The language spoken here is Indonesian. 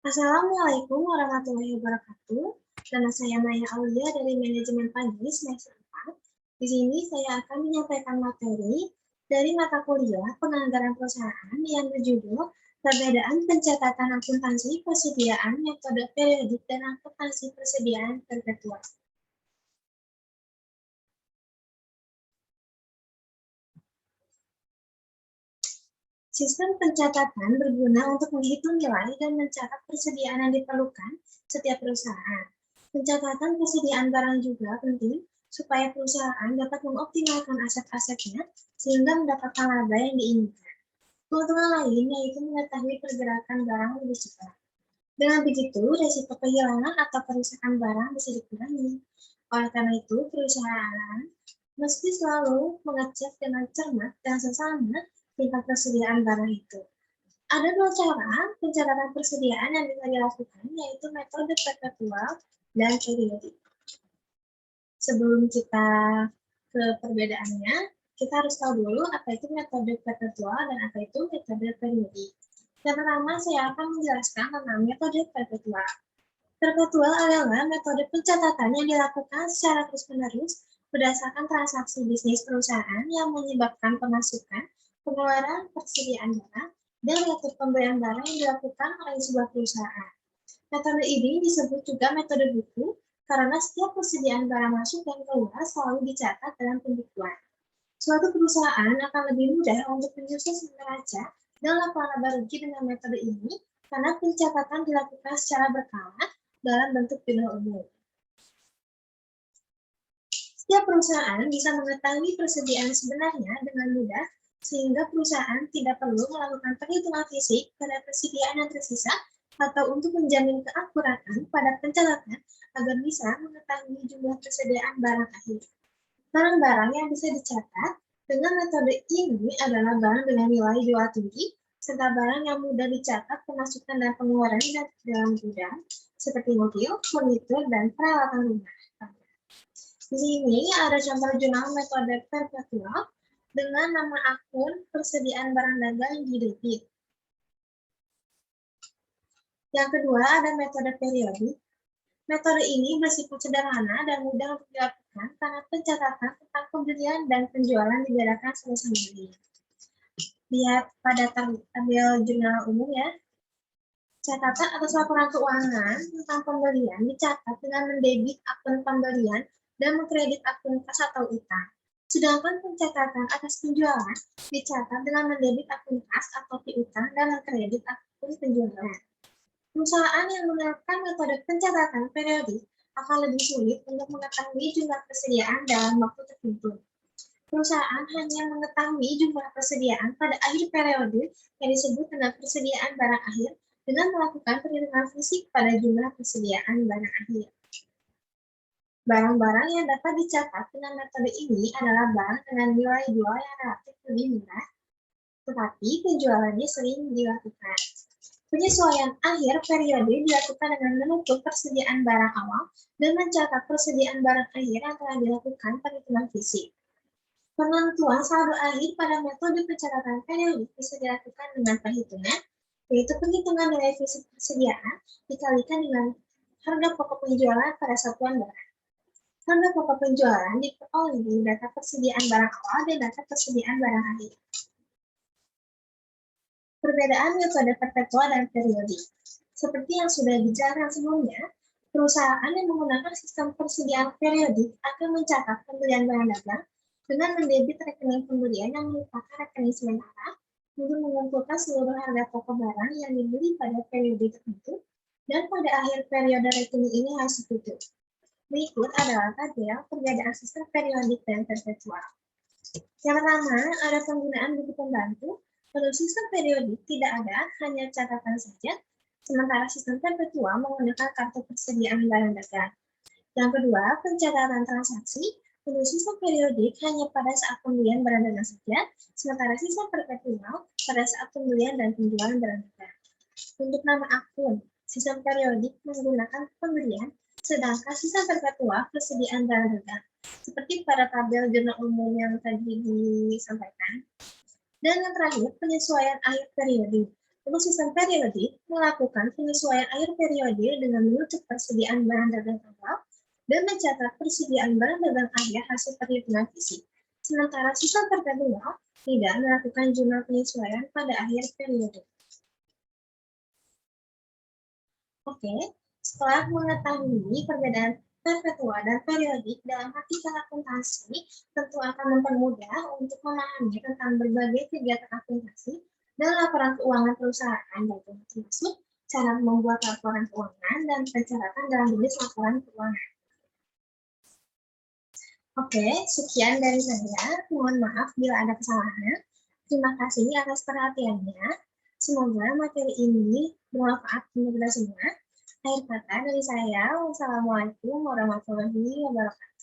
Assalamualaikum warahmatullahi wabarakatuh. Nama saya Maya Aulia dari Manajemen Pagi semester 4. Di sini saya akan menyampaikan materi dari mata kuliah Penganggaran Perusahaan yang berjudul Perbedaan Pencatatan Akuntansi Persediaan Metode Periodik dan Akuntansi Persediaan Perpetual. Sistem pencatatan berguna untuk menghitung nilai dan mencatat persediaan yang diperlukan setiap perusahaan. Pencatatan persediaan barang juga penting supaya perusahaan dapat mengoptimalkan aset-asetnya sehingga mendapatkan laba yang diinginkan. Keuntungan lain yaitu mengetahui pergerakan barang lebih cepat. Dengan begitu, resiko kehilangan atau kerusakan barang bisa dikurangi. Oleh karena itu, perusahaan mesti selalu mengecek dengan cermat dan seksama tingkat persediaan barang itu. Ada dua cara pencatatan persediaan yang bisa dilakukan, yaitu metode perpetual dan periodik. Sebelum kita ke perbedaannya, kita harus tahu dulu apa itu metode perpetual dan apa itu metode periodik. Yang pertama, saya akan menjelaskan tentang metode perpetual. Perpetual adalah metode pencatatan yang dilakukan secara terus-menerus berdasarkan transaksi bisnis perusahaan yang menyebabkan pemasukan, pengeluaran, persediaan barang, dan retur pembelian barang yang dilakukan oleh sebuah perusahaan. Metode ini disebut juga metode buku karena setiap persediaan barang masuk dan keluar selalu dicatat dalam pembukuan. Suatu perusahaan akan lebih mudah untuk menyusun neraca dan laporan laba rugi dengan metode ini karena pencatatan dilakukan secara berkala dalam bentuk jurnal umum. Setiap perusahaan bisa mengetahui persediaan sebenarnya dengan mudah, sehingga perusahaan tidak perlu melakukan perhitungan fisik pada persediaan yang tersisa atau untuk menjamin keakuratan pada pencatatan agar bisa mengetahui jumlah persediaan barang akhir. Barang-barang yang bisa dicatat dengan metode ini adalah barang dengan nilai jual tinggi, serta barang yang mudah dicatat pemasukan dan pengeluaran dalam gudang, seperti mobil, furnitur, dan peralatan rumah. Di sini ada contoh jurnal metode perpetual dengan nama akun persediaan barang dagang di debit. Yang kedua ada metode periodik. Metode ini bersifat sederhana dan mudah untuk dilakukan karena pencatatan tentang pembelian dan penjualan dibedakan sama-sama. Lihat pada tabel jurnal umum ya. Catatan atas laporan keuangan tentang pembelian dicatat dengan mendebit akun pembelian dan mengkredit akun kas atau utang. Sedangkan pencatatan atas penjualan dicatat dengan mendebit akun kas atau piutang dan mengkredit akun penjualan. Perusahaan yang menerapkan metode pencatatan periodik akan lebih sulit untuk mengetahui jumlah persediaan dalam waktu tertentu. Perusahaan hanya mengetahui jumlah persediaan pada akhir periode yang disebut dengan persediaan barang akhir dengan melakukan perhitungan fisik pada jumlah persediaan barang akhir. Barang-barang yang dapat dicatat dengan metode ini adalah barang dengan nilai jual yang relatif lebih murah, tetapi penjualannya sering dilakukan. Penyesuaian akhir periode dilakukan dengan menutup persediaan barang awal dan mencatat persediaan barang akhir yang telah dilakukan perhitungan fisik. Penentuan saldo akhir pada metode pencatatan periodik bisa dilakukan dengan perhitungan, yaitu penghitungan nilai fisik persediaan dikalikan dengan harga pokok penjualan pada satuan barang. Harga pokok penjualan diperoleh dari data persediaan barang awal dan data persediaan barang akhir. Perbedaan metode perpetual dan periodik. Seperti yang sudah dijelaskan sebelumnya, perusahaan yang menggunakan sistem persediaan periodik akan mencatat pembelian barang dagang dengan mendebit rekening pembelian yang merupakan rekening sementara untuk mengumpulkan seluruh harga pokok barang yang dibeli pada periode tertentu dan pada akhir periode rekening ini harus ditutup. Berikut adalah tabel perbedaan sistem periodik dan perpetual. Yang pertama, ada penggunaan buku pembantu. Pada sistem periodik tidak ada, hanya catatan saja, sementara sistem perpetual menggunakan kartu persediaan barang dagang. Yang kedua, pencatatan transaksi. Untuk sistem periodik hanya pada saat pembelian barang dagang saja, sementara sistem perpetual pada saat pembelian dan penjualan barang dagang. Untuk nama akun, sistem periodik menggunakan pembelian, sedangkan sistem perpetual persediaan barang dagang. Seperti pada tabel jurnal umum yang tadi disampaikan. Dan yang terakhir, penyesuaian akhir periode. Untuk sistem periodik, melakukan penyesuaian akhir periode dengan mengecek persediaan barang dagang awal dan mencatat persediaan barang dagang akhir hasil perhitungan fisik. Sementara sistem tergantung tidak melakukan jumlah penyesuaian pada akhir periode. Oke, setelah mengetahui perbedaan perpetua dan periodik dalam hakikat akuntansi, tentu akan mempermudah untuk memahami tentang berbagai kegiatan akuntansi dan laporan keuangan perusahaan, yaitu termasuk cara membuat laporan keuangan dan pencatatan dalam tulis laporan keuangan. Oke, sekian dari saya. Mohon maaf bila ada kesalahan. Terima kasih atas perhatiannya. Semoga materi ini bermanfaat untuk kita semua. Akhir kata dari saya, wassalamualaikum warahmatullahi wabarakatuh.